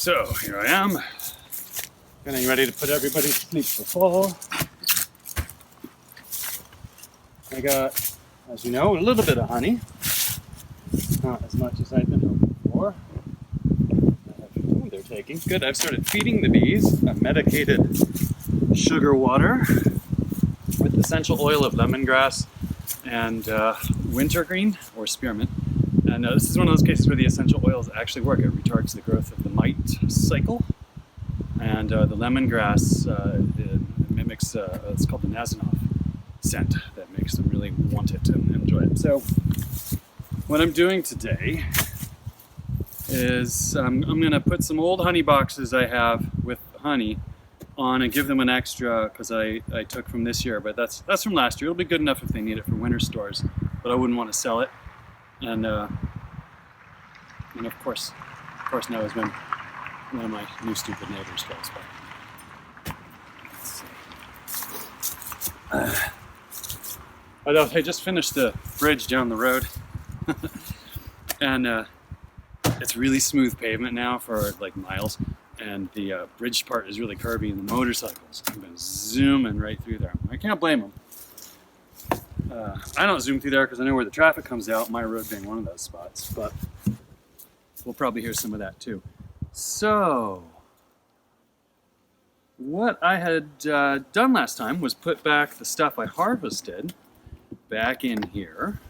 So here I am, getting ready to put everybody to sleep for fall. I got, as you know, a little bit of honey. Not as much as I've been hoping for. Ooh, they're taking. Good, I've started feeding the bees a medicated sugar water with essential oil of lemongrass and wintergreen or spearmint. And this is one of those cases where the essential oils actually work. It retards the growth of the mite cycle. And the lemongrass it mimics, it's called the Nasanov scent that makes them really want it and enjoy it. So what I'm doing today is I'm going to put some old honey boxes I have with honey on and give them an extra because I took from this year, but that's from last year. It'll be good enough if they need it for winter stores, but I wouldn't want to sell it. And of course now has been one of my new stupid neighbors close by. Let's see. Although I just finished the bridge down the road, and it's really smooth pavement now for like miles, and the bridge part is really curvy, and the motorcycles have been zooming right through there. I can't blame them. I don't zoom through there because I know where the traffic comes out, my road being one of those spots, but we'll probably hear some of that too. So, what I had done last time was put back the stuff I harvested back in here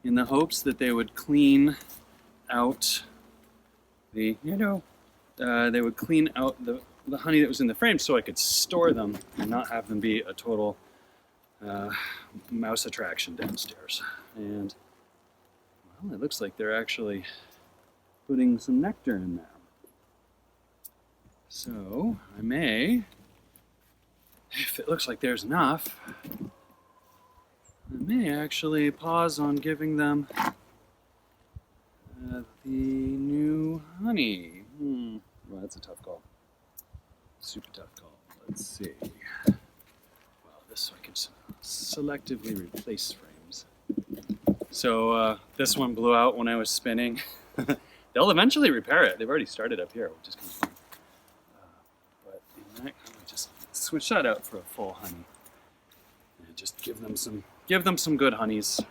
in the hopes that they would clean out the, they would clean out the honey that was in the frame so I could store them and not have them be a total mouse attraction downstairs. And well, it looks like they're actually putting some nectar in there. So I may, if it looks like there's enough, I may actually pause on giving them the new honey. Well, that's a tough call. Super tough call. Let's see. This I can selectively replace frames. So this one blew out when I was spinning. They'll eventually repair it. They've already started up here, which is kind of fun. But in that, I'm just switch that out for a full honey, and just give them some good honeys.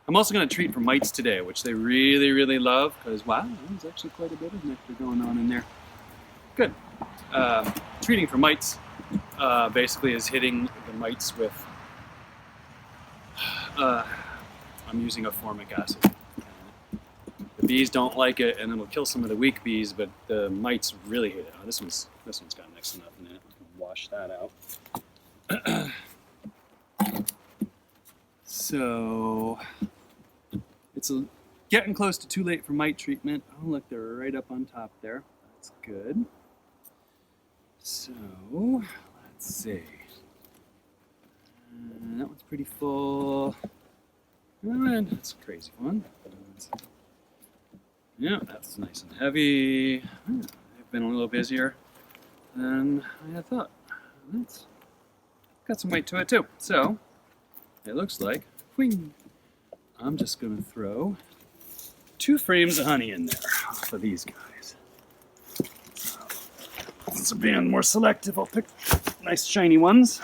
I'm also going to treat for mites today, which they really, really love because wow, there's actually quite a bit of nectar going on in there. Good. Treating for mites. Basically is hitting the mites with, I'm using a formic acid. The bees don't like it and it'll kill some of the weak bees, but the mites really hate it. Oh, this one's got next to nothing in it. Wash that out. So, it's getting close to too late for mite treatment. Oh look, they're right up on top there. That's good. So, let's see. That one's pretty full. And that's a crazy one. Yeah, that's nice and heavy. I've been a little busier than I had thought. That's got some weight to it too. So, it looks like, whing, I'm just going to throw 2 frames of honey in there for these guys. Since I'm being more selective, I'll pick nice shiny ones.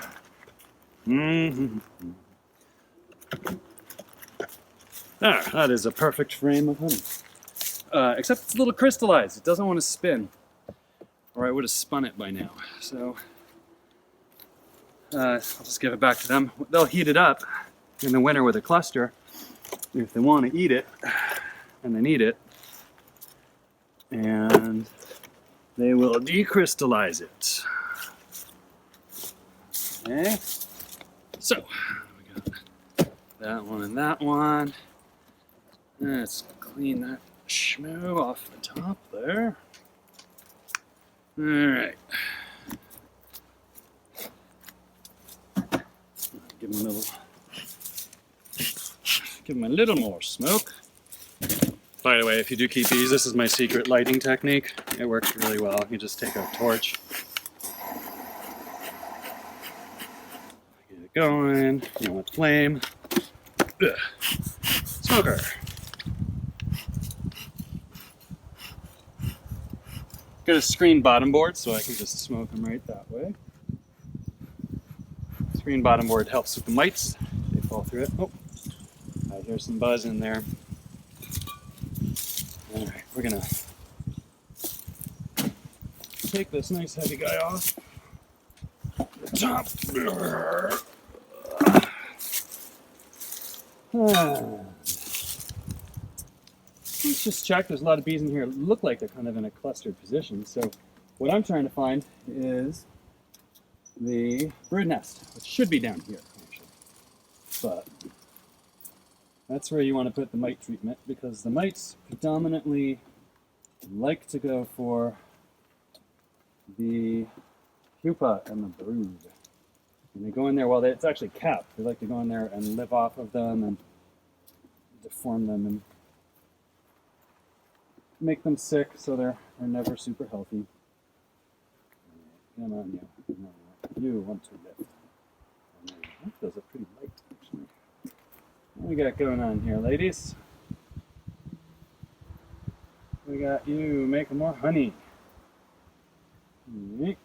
That is a perfect frame of honey. Except it's a little crystallized. It doesn't want to spin. Or I would have spun it by now. So, I'll just give it back to them. They'll heat it up in the winter with a cluster if they want to eat it, and they need it. And they will decrystallize it. Okay. So, we got that one and that one. Let's clean that schmoo off the top there. Alright. Give them a little more smoke. By the way, if you do keep these, this is my secret lighting technique. It works really well. You just take a torch, get it going, you want flame, smoker. Got a screen bottom board, so I can just smoke them right that way. Screen bottom board helps with the mites. They fall through it. Oh, I hear some buzz in there. All right, we're gonna take this nice heavy guy off the top. Let's just check. There's a lot of bees in here. It look like they're kind of in a clustered position. So what I'm trying to find is the brood nest, which should be down here, actually. But that's where you want to put the mite treatment, because the mites predominantly like to go for the pupa and the brood. And they go in there, well, it's actually capped. They like to go in there and live off of them and deform them and make them sick, so they're never super healthy. Come on, you. Come on, you want to lift. That feels a pretty light, actually. What we got going on here, ladies? We got you making more honey. Okay.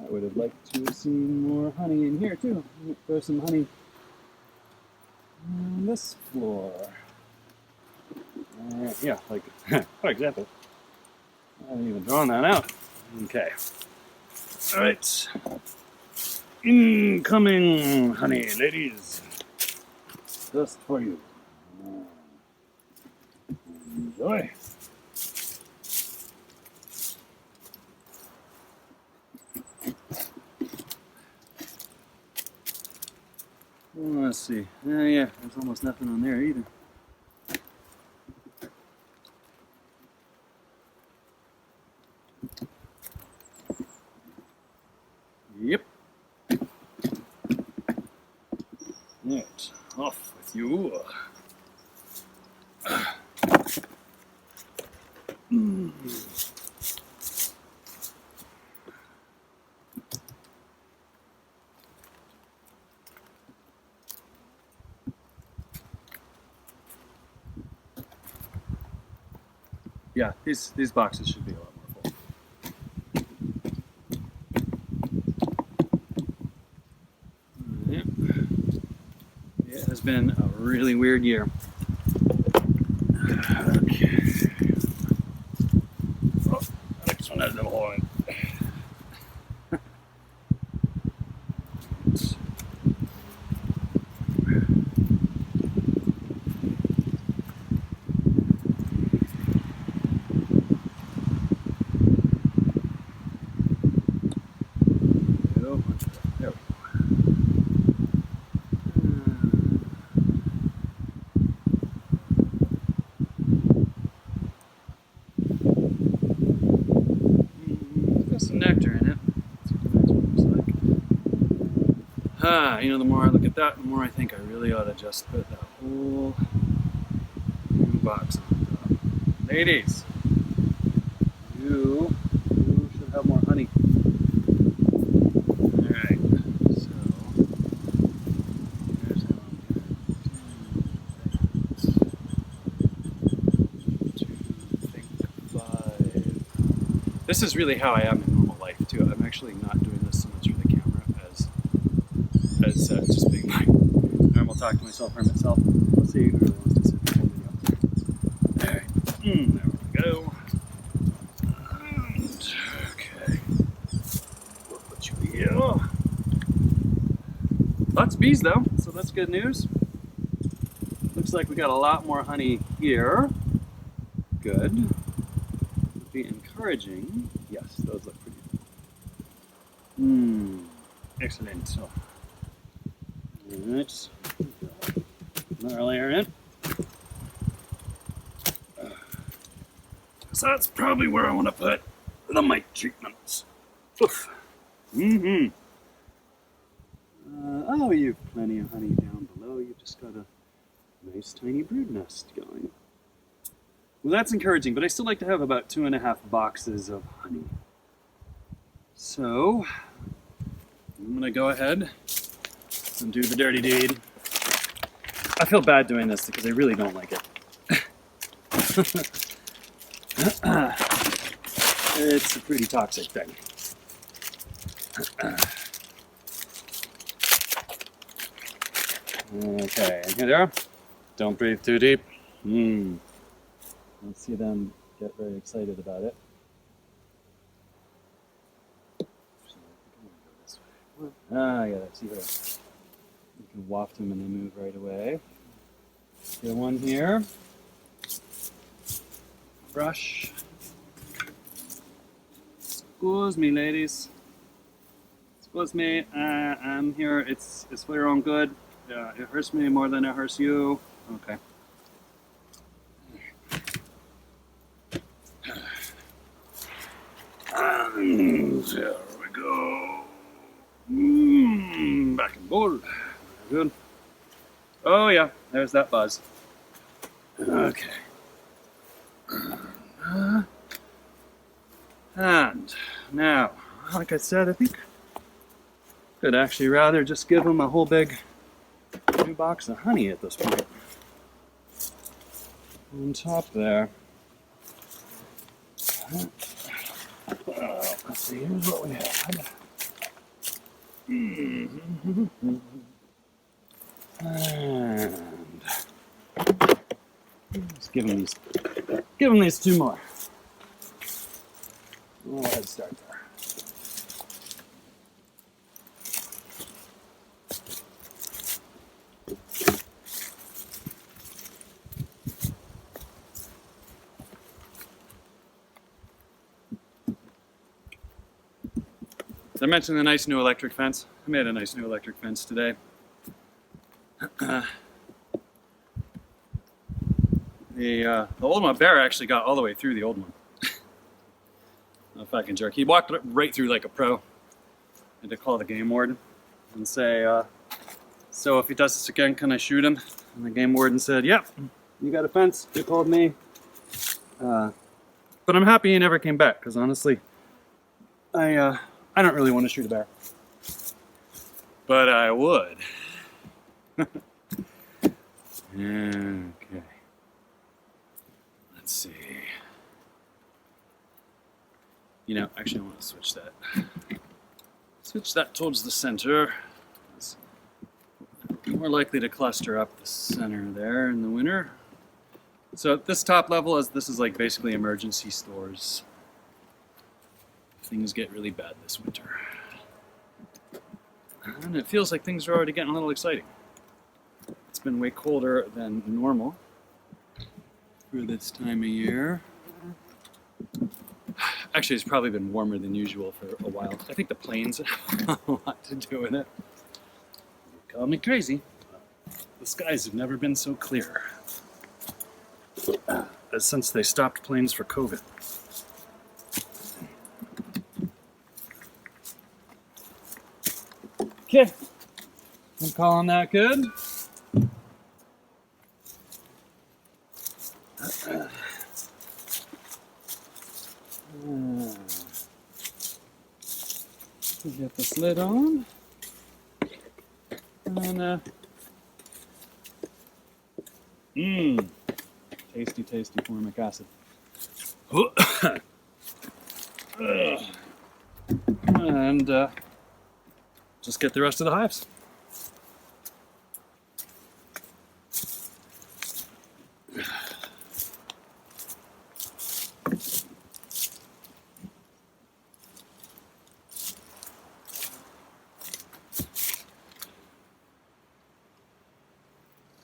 I would have liked to have seen more honey in here too. Throw some honey on this floor. Yeah, like, for example. I haven't even drawn that out. Okay. Alright. Incoming honey, ladies. Just for you. Enjoy. Let's see. Yeah, there's almost nothing on there either. Yep. Right, off with you. Yeah, these boxes should be a lot more full. Yep. It has been a really weird year. Okay. Oh, next one has a little hole in it. There we go. Got some nectar in it. Let's see what the next one looks like. You know, the more I look at that, the more I think I really ought to just put that whole new box on top. Ladies, you should have more honey. Alright, so here's how I'm going to think 5. This is really how I am in normal life too. I'm actually not doing this so much for the camera as just being my normal talk to myself hermit self. Let's see who really wants to sit in the video. Alright, there we go. And, okay. We'll put you here. Lots of bees though, so that's good news. Looks like we got a lot more honey here. Good. Would be encouraging. Yes, those look pretty good. Excellent. So, alright. Another layer in. So that's probably where I want to put the mite treatments. Oof. Oh, you've plenty of honey down below. You've just got a nice tiny brood nest going. Well, that's encouraging, but I still like to have about 2.5 boxes of honey. So, I'm gonna go ahead and do the dirty deed. I feel bad doing this because I really don't like it. It's a pretty toxic thing. Okay, and here they are. Don't breathe too deep. Let's see them get very excited about it. Yeah, see here. You can waft them and they move right away. Get one here. Brush. Excuse me, ladies. Excuse me. I'm here. It's for your own good. It hurts me more than it hurts you. Okay. And there we go. Back in bowl. Good. Oh yeah, there's that buzz. Okay. And now, like I said, I think I'd actually rather just give them a whole big new box of honey at this point. On top there. Let's see, here's what we had. And let's give them these two more. We'll head start there. Did I mention the nice new electric fence? I made a nice new electric fence today. The old one, Bear actually got all the way through the old one. No fucking jerk. He walked right through like a pro. And to call the game warden and say, so if he does this again, can I shoot him? And the game warden said, yep, you got a fence, you called me. But I'm happy he never came back, because honestly, I don't really want to shoot a bear. But I would. Okay. Let's see. You know, actually I want to switch that. Switch that towards the center. It's more likely to cluster up the center there in the winter. So at this top level, this is like basically emergency stores. Things get really bad this winter. And it feels like things are already getting a little exciting. It's been way colder than normal for this time of year. Actually, it's probably been warmer than usual for a while. I think the planes have a lot to do with it. You call me crazy. The skies have never been so clear. Since they stopped planes for COVID. Okay, I'm calling that good. Get this lid on. And tasty, tasty formic acid. And just get the rest of the hives.